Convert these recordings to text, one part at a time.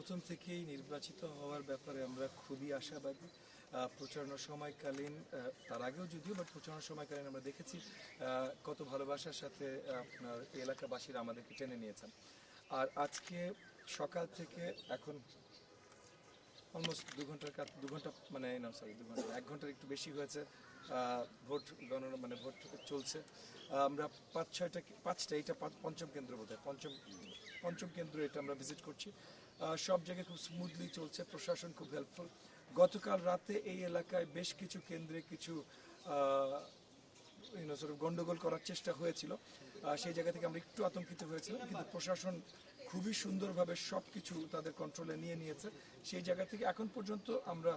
প্রথম থেকেই নির্বাচিত হওয়ার ব্যাপারে আমরা খুবই আশাবাদী। প্রচারণা সময়কালীন, তার আগেও যদিও, বাট প্রচারণা সময়কালীন আমরা দেখেছি কত ভালোবাসার সাথে আপনার এলাকাবাসীরা আমাদেরকে টেনে নিয়েছেন। আর আজকে সকাল থেকে এখন অলমোস্ট 2 ঘন্টা মানে না সরি 2 ঘন্টা 1 ঘন্টার একটু বেশি হয়েছে ভোট গণনা, মানে ভোট চলছে। আমরা পাঁচটা এটা পঞ্চম কেন্দ্র বোধহয় পঞ্চম কেন্দ্র এটা আমরা ভিজিট করছি। সব জায়গায় খুব স্মুথলি চলছে, প্রশাসন খুব হেল্পফুল। গতকাল রাতে এই এলাকায় বেশ কিছু কেন্দ্রে কিছু গন্ডগোল করার চেষ্টা হয়েছিল, সেই জায়গা থেকে আমরা একটু আতঙ্কিত হয়েছিলাম, কিন্তু প্রশাসন খুবই সুন্দরভাবে সব কিছু তাদের কন্ট্রোলে নিয়ে নিয়েছে। সেই জায়গা থেকে এখন পর্যন্ত আমরা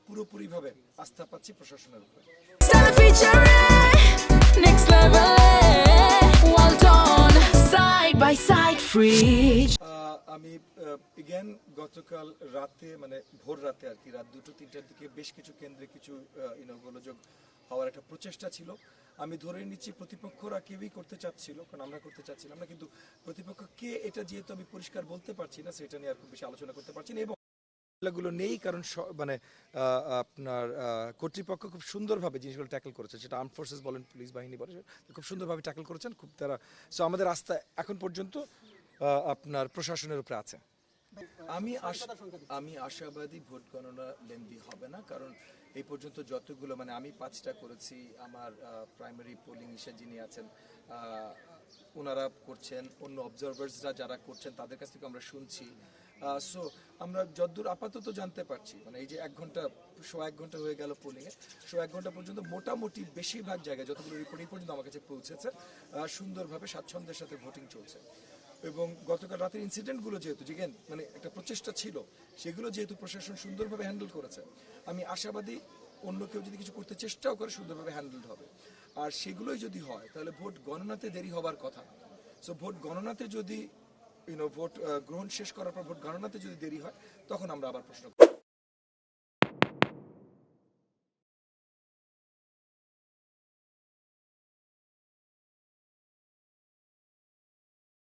পুরোপুরিভাবে আস্থা পাচ্ছি প্রশাসনের উপর। আমি এগেন গতকাল রাতে, মানে ভোর রাতে আর কি, রাত 2-3টার দিকে বেশ কিছু কেন্দ্রে কিছু গোলযোগ হওয়ার একটা প্রচেষ্টা ছিল। আমি ধরে নিচ্ছি প্রতিপক্ষরা কেউই করতে চাচ্ছিল, কারণ আমরা করতে চাচ্ছিলাম না, কিন্তু প্রতিপক্ষ কে এটা যেহেতু আমি পরিষ্কার বলতে পারছি না, সেটা নিয়ে আর খুব বেশি আলোচনা করতে পারছি না। এবং গুলো নেই, কারণ মানে আপনার কর্তৃপক্ষ খুব সুন্দরভাবে জিনিসগুলো ট্যাকল করেছে, সেটা আর্ম ফোর্সেস বলেন, পুলিশ বাহিনী বলেন, খুব সুন্দরভাবে ট্যাকল করেছেন খুব তারা। সো আমাদের আস্থা এখন পর্যন্ত আপনার প্রশাসনের উপরে আছে। আমি আশাবাদী ভোট গণনা লেন্দি হবে না, কারণ এই পর্যন্ত যতগুলো, মানে আমি 5টা করেছি, আমার প্রাইমারি পোলিং যিনি আছেন ওনারা করছেন, অন্য অবজারভার্সরা যারা করছেন তাদের কাছ থেকে আমরা শুনছি। সো আমরা যতদূর আপাতত জানতে পারছি, মানে এই যে 1 ঘন্টা হয়ে গেল পোলিংয়ে, 1 ঘন্টা পর্যন্ত মোটামুটি বেশিরভাগ জায়গায় যতগুলো রিপোর্ট এই পর্যন্ত আমার কাছে পৌঁছেছে, সুন্দরভাবে স্বাচ্ছন্দ্যের সাথে ভোটিং চলছে। এবং গতকাল রাতের ইনসিডেন্টগুলো যেহেতু মানে একটা প্রচেষ্টা ছিল, সেগুলো যেহেতু প্রশাসন সুন্দরভাবে হ্যান্ডেল করেছে, আমি আশাবাদী অন্য কেউ যদি কিছু করতে চেষ্টাও করে সুন্দরভাবে হ্যান্ডেলড হবে। আর সেগুলোই যদি হয় তাহলে ভোট গণনাতে দেরি হবার কথা। সো ভোট গণনাতে যদি ভোট গ্রহণ শেষ করার পর ভোট গণনাতে যদি দেরি হয়, তখন আমরা আবার প্রশ্ন